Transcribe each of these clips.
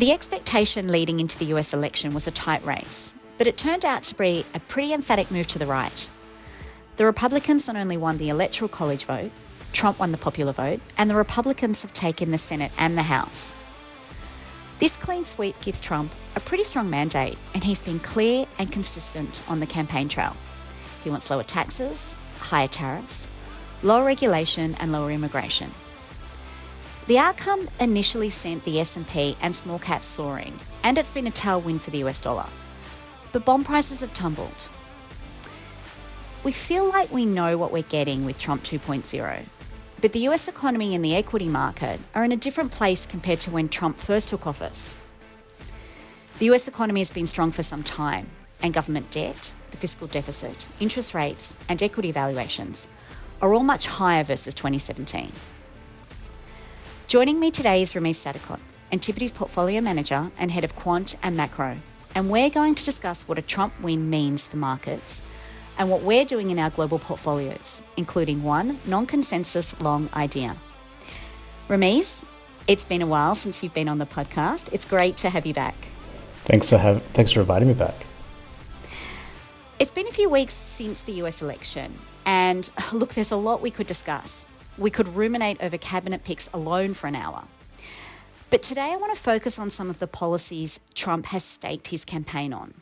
The expectation leading into the US election was a tight race, but it turned out to be a pretty emphatic move to the right. The Republicans not only won the Electoral College vote, Trump won the popular vote, and the Republicans have taken the Senate and the House. This clean sweep gives Trump a pretty strong mandate, and he's been clear and consistent on the campaign trail. He wants lower taxes, higher tariffs, lower regulation and lower immigration. The outcome initially sent the S&P and small caps soaring, and it's been a tailwind for the US dollar. But bond prices have tumbled. We feel like we know what we're getting with Trump 2.0, but the US economy and the equity market are in a different place compared to when Trump first took office. The US economy has been strong for some time, and government debt, the fiscal deficit, interest rates, and equity valuations are all much higher versus 2017. Joining me today is Rameez Sadikot, Antipodes Portfolio Manager and Head of Quant and Macro, and we're going to discuss what a Trump win means for markets and what we're doing in our global portfolios, including one non-consensus long idea. Rameez, it's been a while since you've been on the podcast. It's great to have you back. Thanks for inviting me back. It's been a few weeks since the US election, and look, there's a lot we could discuss. We could ruminate over cabinet picks alone for an hour. But today I want to focus on some of the policies Trump has staked his campaign on.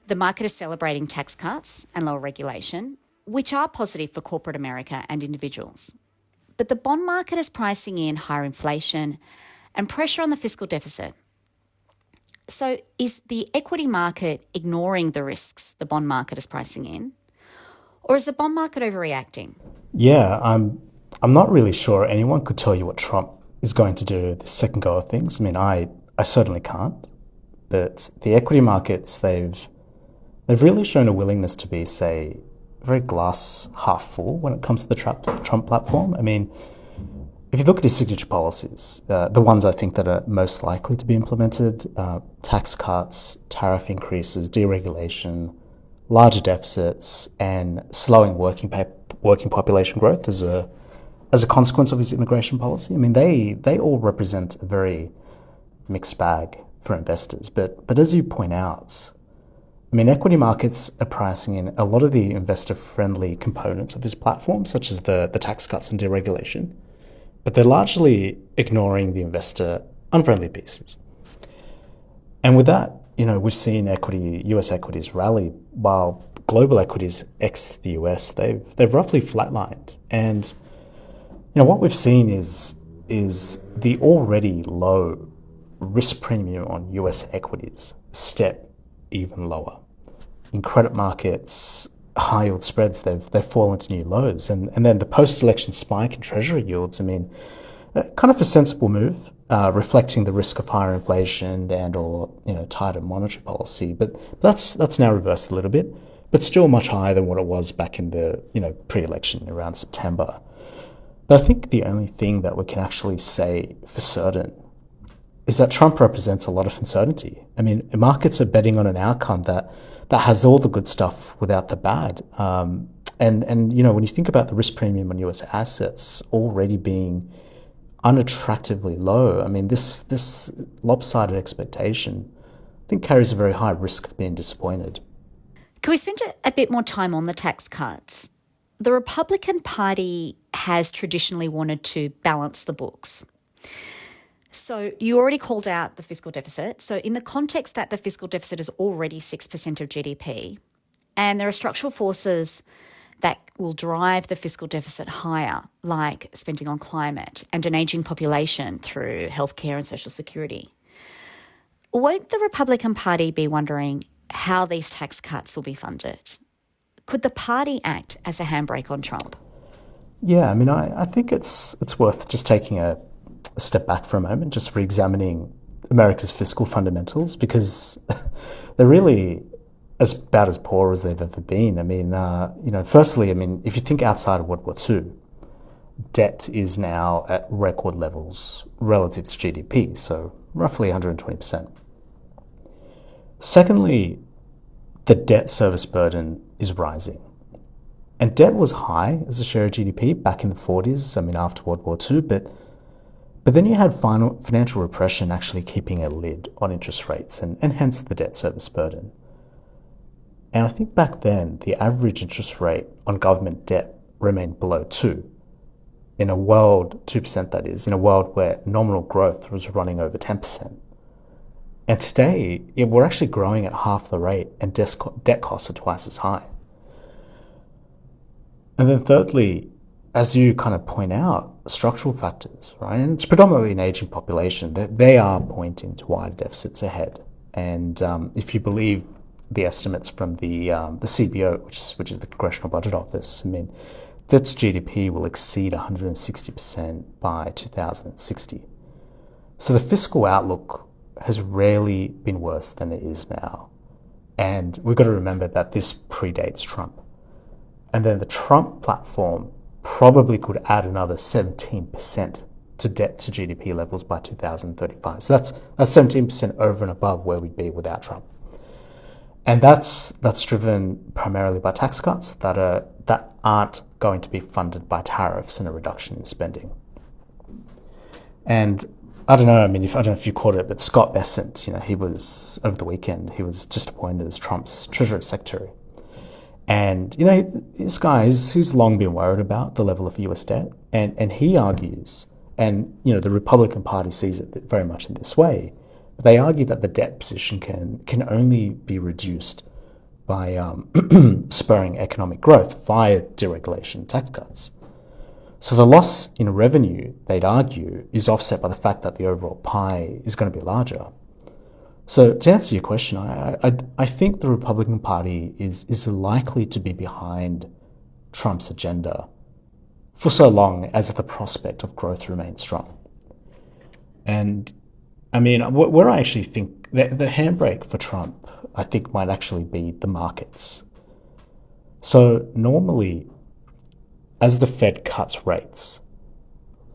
The market is celebrating tax cuts and lower regulation, which are positive for corporate America and individuals. But the bond market is pricing in higher inflation and pressure on the fiscal deficit. So is the equity market ignoring the risks the bond market is pricing in? Or is the bond market overreacting? Yeah, I'm not really sure anyone could tell you what Trump is going to do the second go of things. I mean, I certainly can't. But the equity markets, they've really shown a willingness to be, say, very glass half full when it comes to the Trump platform. I mean, if you look at his signature policies, the ones I think that are most likely to be implemented, tax cuts, tariff increases, deregulation, larger deficits, and slowing working population growth as a consequence of his immigration policy. I mean, they all represent a very mixed bag for investors. But as you point out, I mean, equity markets are pricing in a lot of the investor-friendly components of his platform, such as the tax cuts and deregulation, but they're largely ignoring the investor-unfriendly pieces. And with that, we've seen US equities rally, while global equities ex the US, they've roughly flatlined. And what we've seen is the already low risk premium on US equities step even lower. In credit markets, high yield spreads, they've fallen to new lows. And then the post-election spike in treasury yields, I mean, kind of a sensible move, reflecting the risk of higher inflation and or tighter monetary policy. But that's now reversed a little bit, but still much higher than what it was back in the pre-election around September. But I think the only thing that we can actually say for certain is that Trump represents a lot of uncertainty. I mean, markets are betting on an outcome that has all the good stuff without the bad. And when you think about the risk premium on US assets already being unattractively low, I mean, this lopsided expectation, I think, carries a very high risk of being disappointed. Can we spend a bit more time on the tax cuts? The Republican Party has traditionally wanted to balance the books. So you already called out the fiscal deficit. So in the context that the fiscal deficit is already 6% of GDP, and there are structural forces that will drive the fiscal deficit higher, like spending on climate and an ageing population through healthcare and social security, won't the Republican Party be wondering how these tax cuts will be funded? Could the party act as a handbrake on Trump? Yeah, I mean, I think it's worth just taking a step back for a moment, just re-examining America's fiscal fundamentals, because they're really about as poor as they've ever been. I mean, firstly, I mean, if you think outside of World War II, debt is now at record levels relative to GDP, so roughly 120%. Secondly, the debt service burden is rising. And debt was high as a share of GDP back in the 40s, I mean, after World War II, but But then you had financial repression actually keeping a lid on interest rates and hence the debt service burden. And I think back then, the average interest rate on government debt remained below 2%. In a world, 2% that is, in a world where nominal growth was running over 10%. And today, we're actually growing at half the rate and debt costs are twice as high. And then thirdly, as you kind of point out, structural factors, right? And it's predominantly an aging population. They are pointing to wider deficits ahead. And if you believe the estimates from the CBO, which is the Congressional Budget Office, I mean, debt to GDP will exceed 160% by 2060. So the fiscal outlook has rarely been worse than it is now. And we've got to remember that this predates Trump. And then the Trump platform probably could add another 17% to debt to GDP levels by 2035. So that's 17% over and above where we'd be without Trump. And that's driven primarily by tax cuts that aren't going to be funded by tariffs and a reduction in spending. And I don't know if you caught it, but Scott Bessent, he was, over the weekend, he was just appointed as Trump's Treasury Secretary. And, this guy, he's long been worried about the level of US debt. And he argues, and, the Republican Party sees it very much in this way, they argue that the debt position can only be reduced by spurring economic growth via deregulation and tax cuts. So the loss in revenue, they'd argue, is offset by the fact that the overall pie is going to be larger. So to answer your question, I think the Republican Party is likely to be behind Trump's agenda for so long as the prospect of growth remains strong. And where I actually think the handbrake for Trump, I think, might actually be the markets. So normally, as the Fed cuts rates,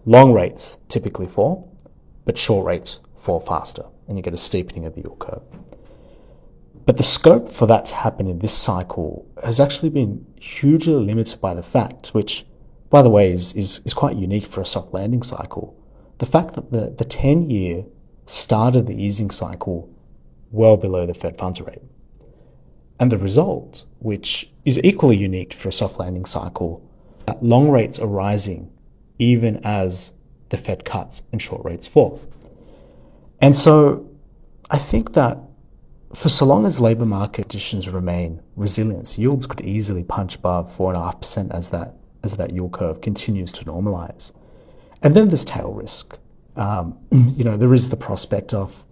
long rates typically fall, but short rates fall faster, and you get a steepening of the yield curve. But the scope for that to happen in this cycle has actually been hugely limited by the fact, which, by the way, is quite unique for a soft landing cycle, the fact that the 10-year started the easing cycle well below the Fed funds rate. And the result, which is equally unique for a soft landing cycle, that long rates are rising even as the Fed cuts and short rates fall. And so I think that for so long as labour market conditions remain resilient, yields could easily punch above 4.5% as that yield curve continues to normalise. And then there's tail risk. There is the prospect of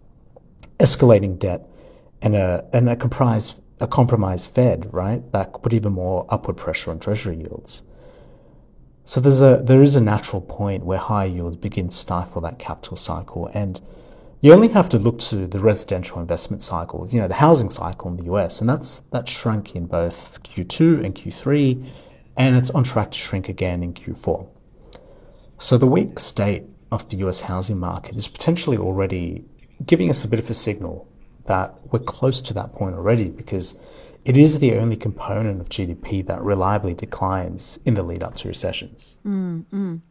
escalating debt and a compromised Fed, right? That could put even more upward pressure on Treasury yields. So there is a natural point where high yields begin to stifle that capital cycle, and you only have to look to the residential investment cycles, the housing cycle in the US, and that's shrunk in both Q2 and Q3, and it's on track to shrink again in Q4. So the weak state of the US housing market is potentially already giving us a bit of a signal that we're close to that point already, because it is the only component of GDP that reliably declines in the lead up to recessions. And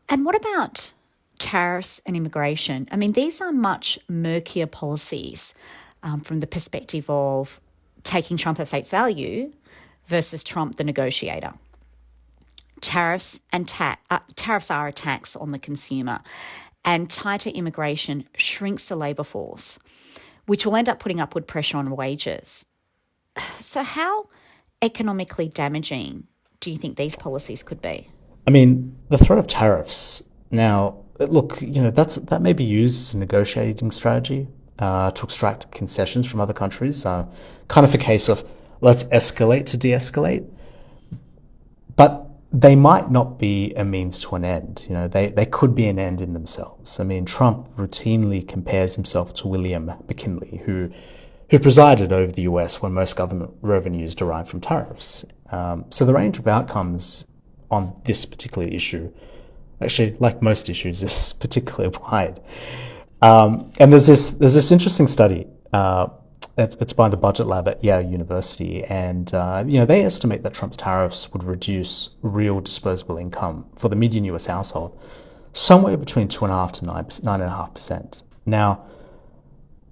what about tariffs and immigration? These are much murkier policies from the perspective of taking Trump at face value versus Trump the negotiator. Tariffs are a tax on the consumer, and tighter immigration shrinks the labour force, which will end up putting upward pressure on wages. So how economically damaging do you think these policies could be? The threat of tariffs, now, look, that may be used as a negotiating strategy to extract concessions from other countries, kind of a case of let's escalate to de-escalate. But they might not be a means to an end. They could be an end in themselves. Trump routinely compares himself to William McKinley, who presided over the US when most government revenues derived from tariffs. So the range of outcomes on this particular issue, actually, like most issues, is particularly wide. And there's this interesting study. It's by the Budget Lab at Yale University, and they estimate that Trump's tariffs would reduce real disposable income for the median US household somewhere between 2.5% to 9.5%. Now,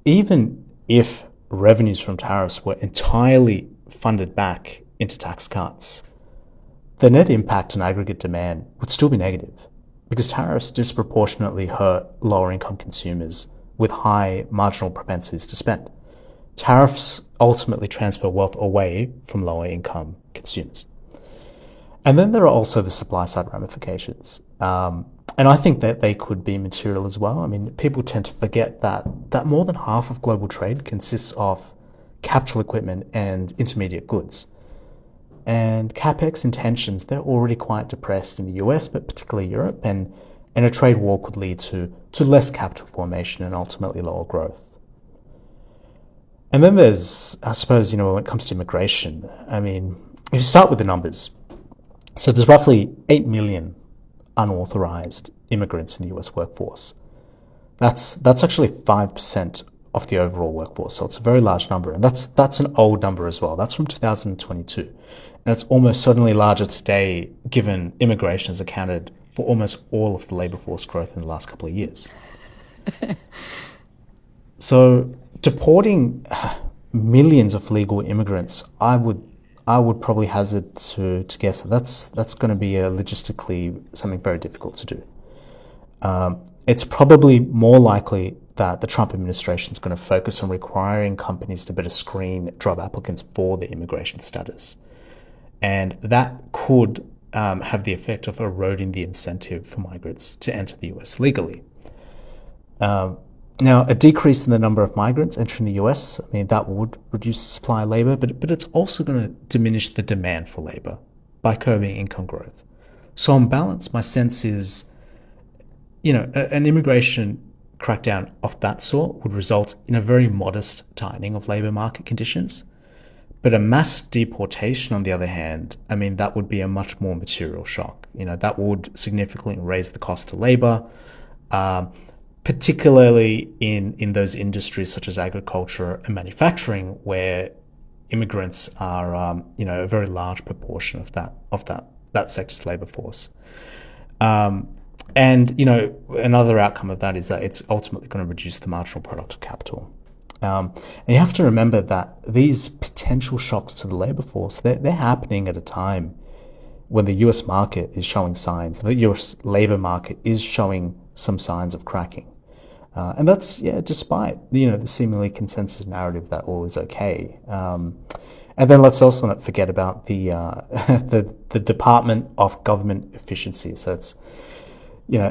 even if revenues from tariffs were entirely funded back into tax cuts, the net impact on aggregate demand would still be negative because tariffs disproportionately hurt lower income consumers with high marginal propensities to spend. Tariffs ultimately transfer wealth away from lower income consumers. And then there are also the supply side ramifications. And I think that they could be material as well. I mean, people tend to forget that more than half of global trade consists of capital equipment and intermediate goods. And capex intentions, they're already quite depressed in the US, but particularly Europe, and a trade war could lead to less capital formation and ultimately lower growth. And then there's, I suppose, when it comes to immigration, I mean, if you start with the numbers, so there's roughly 8 million unauthorized immigrants in the US workforce. That's actually 5% of the overall workforce, so it's a very large number, and that's an old number as well. That's from 2022, and it's almost certainly larger today given immigration has accounted for almost all of the labor force growth in the last couple of years. So deporting millions of legal immigrants, I would probably hazard to guess that that's going to be logistically something very difficult to do. It's probably more likely that the Trump administration is going to focus on requiring companies to better screen job applicants for their immigration status. And that could have the effect of eroding the incentive for migrants to enter the US legally. Now, a decrease in the number of migrants entering the US, I mean, that would reduce the supply of labor, but it's also going to diminish the demand for labor by curbing income growth. So on balance, my sense is, an immigration crackdown of that sort would result in a very modest tightening of labor market conditions. But a mass deportation, on the other hand, I mean, that would be a much more material shock. That would significantly raise the cost of labor, particularly in those industries such as agriculture and manufacturing, where immigrants are, a very large proportion of that sector's labor force. And another outcome of that is that it's ultimately going to reduce the marginal product of capital. And you have to remember that these potential shocks to the labor force, they're happening at a time when the US market is showing signs, the US labor market is showing some signs of cracking. And that's, despite, the seemingly consensus narrative that all is okay. And then let's also not forget about the Department of Government Efficiency. So it's,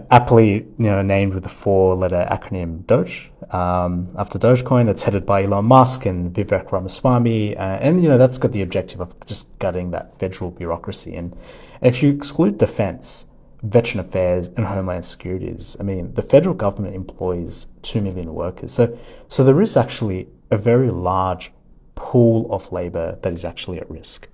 aptly, named with the 4-letter acronym DOGE, after Dogecoin. It's headed by Elon Musk and Vivek Ramaswamy. And that's got the objective of just gutting that federal bureaucracy. And if you exclude defense, Veteran Affairs and Homeland Securities, I mean, the federal government employs 2 million workers. So there is actually a very large pool of labor that is actually at risk.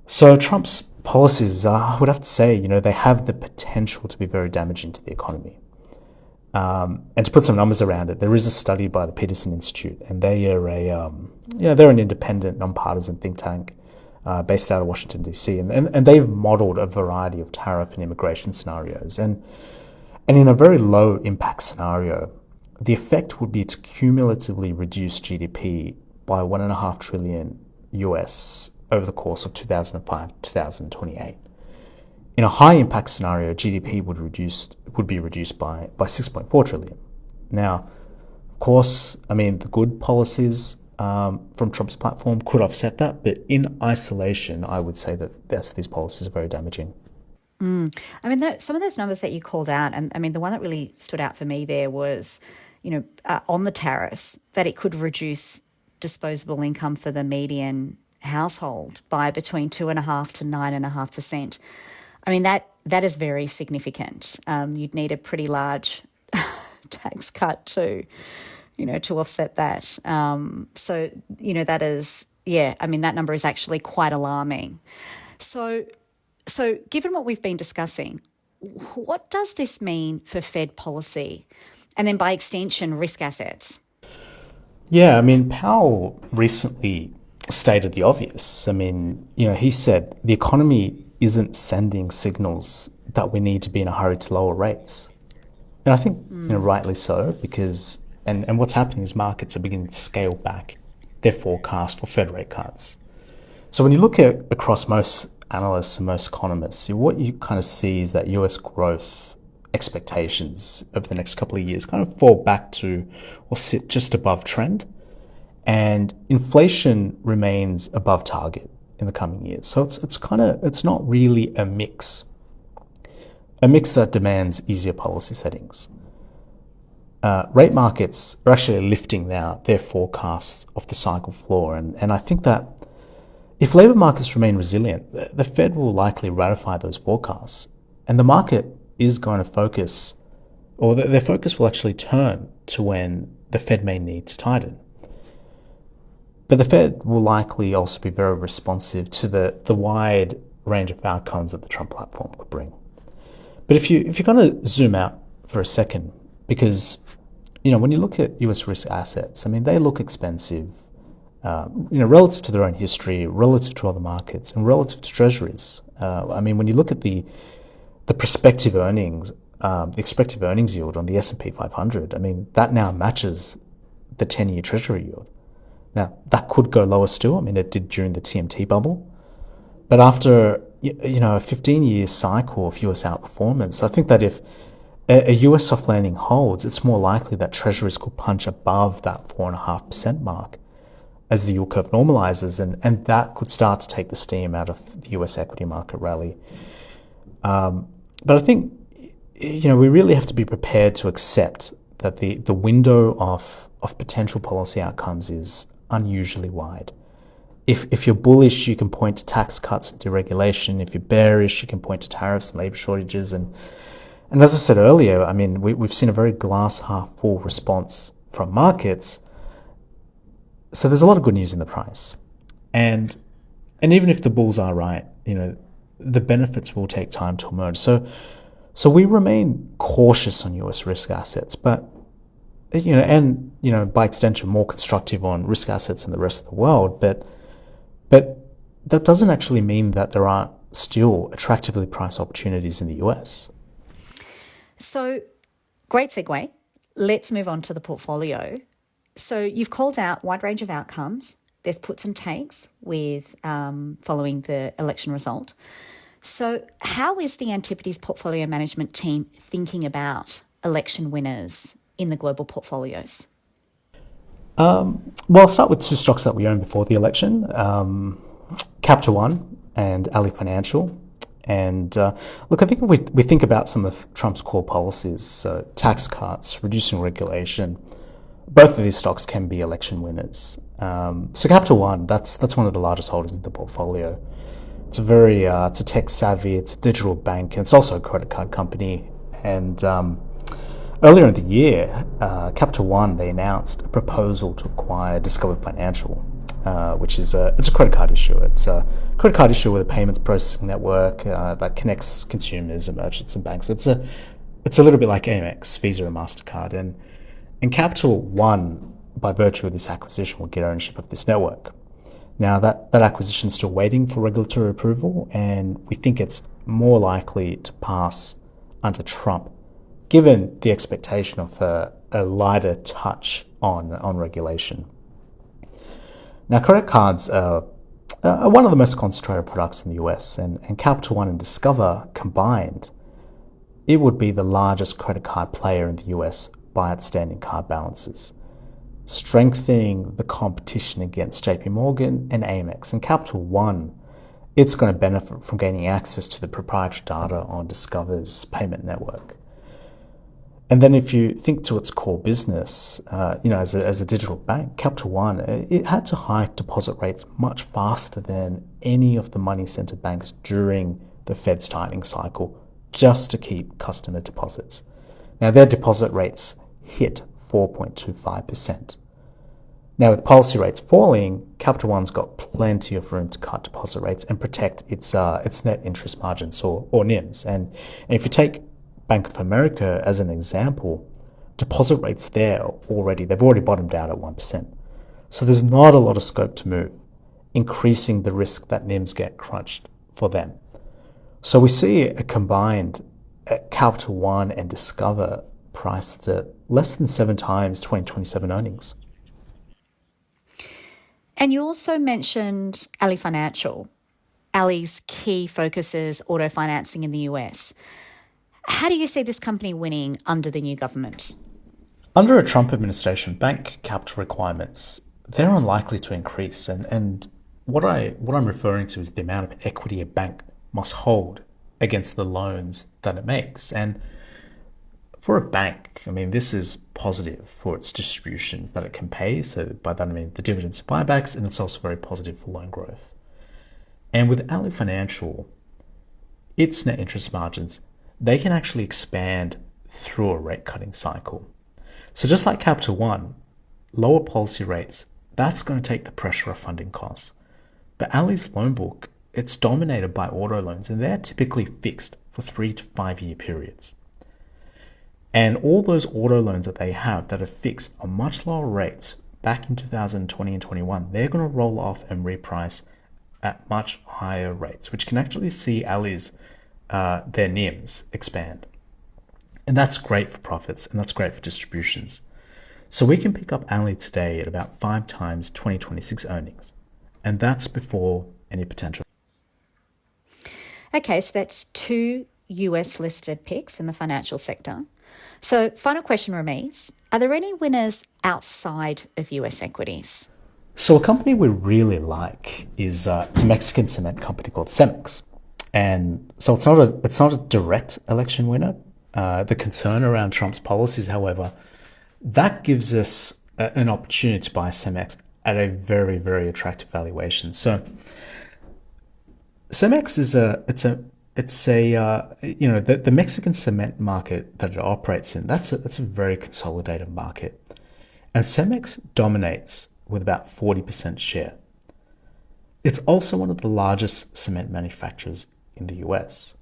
So Trump's policies, I would have to say, they have the potential to be very damaging to the economy. And to put some numbers around it, there is a study by the Peterson Institute, and they are they're an independent, nonpartisan think tank based out of Washington, D.C., and they've modeled a variety of tariff and immigration scenarios. And in a very low impact scenario, the effect would be to cumulatively reduce GDP by $1.5 trillion US over the course of 2005 to 2028. In a high impact scenario, GDP would be reduced by 6.4 trillion. Now, of course, I mean, the good policies from Trump's platform could offset that, but in isolation, I would say that these policies are very damaging. I mean, some of those numbers that you called out, and I mean, the one that really stood out for me there was, on the tariffs, that it could reduce disposable income for the median household by between 2.5% to 9.5%. I mean, that is very significant. You'd need a pretty large tax cut to offset that. So, that is, I mean, that number is actually quite alarming. So given what we've been discussing, what does this mean for Fed policy and then by extension risk assets? Yeah, I mean, Powell recently stated the obvious. I mean, he said the economy isn't sending signals that we need to be in a hurry to lower rates. And I think rightly so, because and what's happening is markets are beginning to scale back their forecast for Fed rate cuts. So when you look at across most analysts and most economists, what you kind of see is that US growth expectations over the next couple of years kind of fall back to or sit just above trend, and inflation remains above target in the coming years. So it's not really a mix that demands easier policy settings. Rate markets are actually lifting now their forecasts off the cycle floor, and I think that if labour markets remain resilient, the Fed will likely ratify those forecasts, and the market is going to focus, or their focus will actually turn to when the Fed may need to tighten. But the Fed will likely also be very responsive to the wide range of outcomes that the Trump platform could bring. But if you're going to zoom out for a second, because when you look at US risk assets, I mean, they look expensive, relative to their own history, relative to other markets, and relative to treasuries. I mean, when you look at the prospective earnings, the expected earnings yield on the S&P 500, I mean, that now matches the 10-year treasury yield. Now, that could go lower still. I mean, it did during the TMT bubble. But after, a 15-year cycle of US outperformance, I think that if a US soft landing holds, it's more likely that treasuries could punch above that 4.5% mark as the yield curve normalizes, and that could start to take the steam out of the US equity market rally. But I think, we really have to be prepared to accept that the window of potential policy outcomes is unusually wide. If you're bullish, you can point to tax cuts and deregulation. If you're bearish, you can point to tariffs and labor shortages. And as I said earlier, I mean, we've seen a very glass half full response from markets. So there's a lot of good news in the price. And even if the bulls are right, the benefits will take time to emerge. So we remain cautious on US risk assets, but by extension more constructive on risk assets in the rest of the world. But that doesn't actually mean that there aren't still attractively priced opportunities in the US. So, great segue. Let's move on to the portfolio. So you've called out wide range of outcomes. There's puts and takes with following the election result. So how is the Antipodes portfolio management team thinking about election winners in the global portfolios? Well, I'll start with two stocks that we owned before the election, Capital One and Ali Financial. And look, I think if we think about some of Trump's core policies, so tax cuts, reducing regulation, both of these stocks can be election winners. So Capital One, that's one of the largest holdings in the portfolio. It's it's a tech savvy, it's a digital bank, and it's also a credit card company. And earlier in the year, Capital One, they announced a proposal to acquire Discover Financial, which is it's a credit card issuer. It's a credit card issuer with a payments processing network that connects consumers and merchants and banks. It's a little bit like Amex, Visa, and MasterCard. And Capital One, by virtue of this acquisition, will get ownership of this network. Now, that acquisition is still waiting for regulatory approval, and we think it's more likely to pass under Trump, given the expectation of a lighter touch on regulation. Now, credit cards are one of the most concentrated products in the US, and Capital One and Discover combined, it would be the largest credit card player in the US by outstanding card balances, strengthening the competition against JP Morgan and Amex. And Capital One, it's going to benefit from gaining access to the proprietary data on Discover's payment network. And then if you think to its core business, as a digital bank, Capital One, it had to hike deposit rates much faster than any of the money center banks during the Fed's tightening cycle just to keep customer deposits. Now, their deposit rates hit 4.25%. Now, with policy rates falling, Capital One's got plenty of room to cut deposit rates and protect its net interest margins or NIMs. And if you take Bank of America as an example, deposit rates they've already bottomed out at 1%. So there's not a lot of scope to move, increasing the risk that NIMs get crunched for them. So we see a combined Capital One and Discover priced at less than 7 times 2027 earnings. And you also mentioned Ali Financial. Ali's key focus is auto financing in the US. How do you see this company winning under the new government? Under a Trump administration, bank capital requirements, they're unlikely to increase. And what I'm referring to is the amount of equity a bank must hold against the loans that it makes. And for a bank, I mean, this is positive for its distributions that it can pay. So by that, I mean the dividends and buybacks, and it's also very positive for loan growth. And with Ali Financial, its net interest margins, they can actually expand through a rate cutting cycle. So just like Capital One, lower policy rates, that's going to take the pressure off funding costs. But Ali's loan book, it's dominated by auto loans, and they're typically fixed for 3 to 5 year periods. And all those auto loans that they have that are fixed on much lower rates back in 2020 and 21, they're going to roll off and reprice at much higher rates, which can actually see Ali's their NIMs expand. And that's great for profits, and that's great for distributions. So we can pick up Ali today at about 5 times 2026 earnings, and that's before any potential. Okay, so that's 2 US listed picks in the financial sector. So final question, Rameez. Are there any winners outside of US equities? So a company we really like is it's a Mexican cement company called Cemex. And so it's not a direct election winner. The concern around Trump's policies, however, that gives us an opportunity to buy Cemex at a very, very attractive valuation. So Cemex is the Mexican cement market that it operates in. That's a very consolidated market, and Cemex dominates with about 40% share. It's also one of the largest cement manufacturers in the US,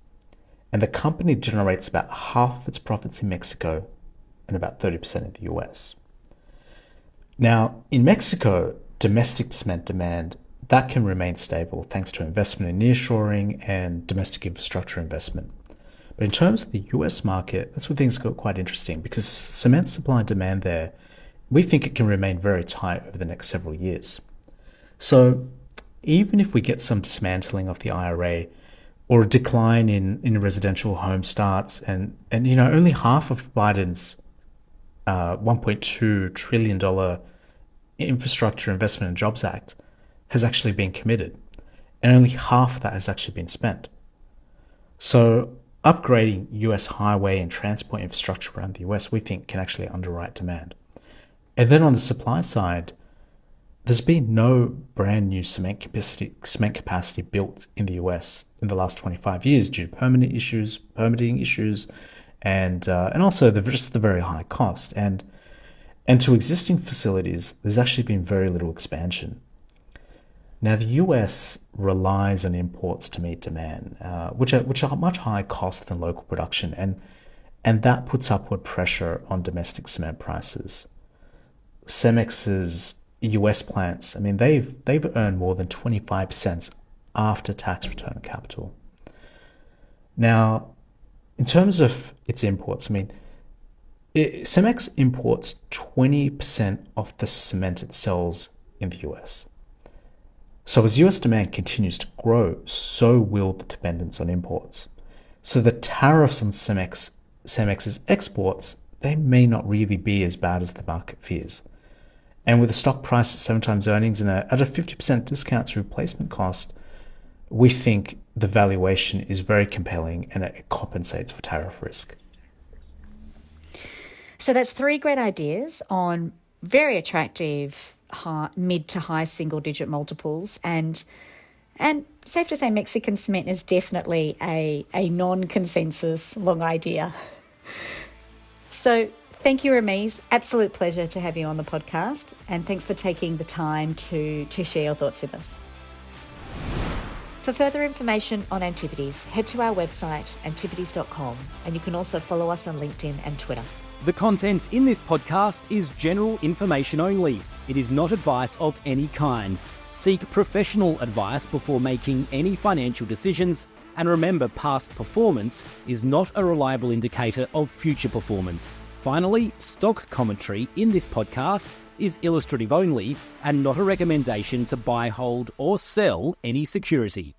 and the company generates about half of its profits in Mexico and about 30% in the US. Now, in Mexico, domestic cement demand, that can remain stable thanks to investment in nearshoring and domestic infrastructure investment. But in terms of the US market, that's where things got quite interesting, because cement supply and demand there, we think it can remain very tight over the next several years. So even if we get some dismantling of the IRA or a decline in residential home starts, and only half of Biden's $1.2 trillion Infrastructure Investment and Jobs Act has actually been committed, and only half of that has actually been spent. So upgrading US highway and transport infrastructure around the US, we think, can actually underwrite demand. And then on the supply side, there's been no brand new cement capacity built in the US in the last 25 years due to permitting issues, and also just the very high cost. And to existing facilities, there's actually been very little expansion. Now, the US relies on imports to meet demand, which are much higher cost than local production, and that puts upward pressure on domestic cement prices. Cemex's US plants, I mean, they've earned more than 25% after tax return on capital. Now, in terms of its imports, I mean, Cemex imports 20% of the cement it sells in the US. So as US demand continues to grow, so will the dependence on imports. So the tariffs on Cemex's exports, they may not really be as bad as the market fears. And with a stock price at 7 times earnings and at a 50% discount to replacement cost, we think the valuation is very compelling and it compensates for tariff risk. So that's 3 great ideas on very attractive mid to high single digit multiples, and safe to say Mexican cement is definitely a non-consensus long idea. So thank you, Rameez. Absolute pleasure to have you on the podcast, and thanks for taking the time to share your thoughts with us. For further information on Antipodes, head to our website, antipodes.com, and you can also follow us on LinkedIn and Twitter. The content in this podcast is general information only. It is not advice of any kind. Seek professional advice before making any financial decisions And remember, past performance is not a reliable indicator of future performance. Finally, stock commentary in this podcast is illustrative only and not a recommendation to buy, hold, or sell any security.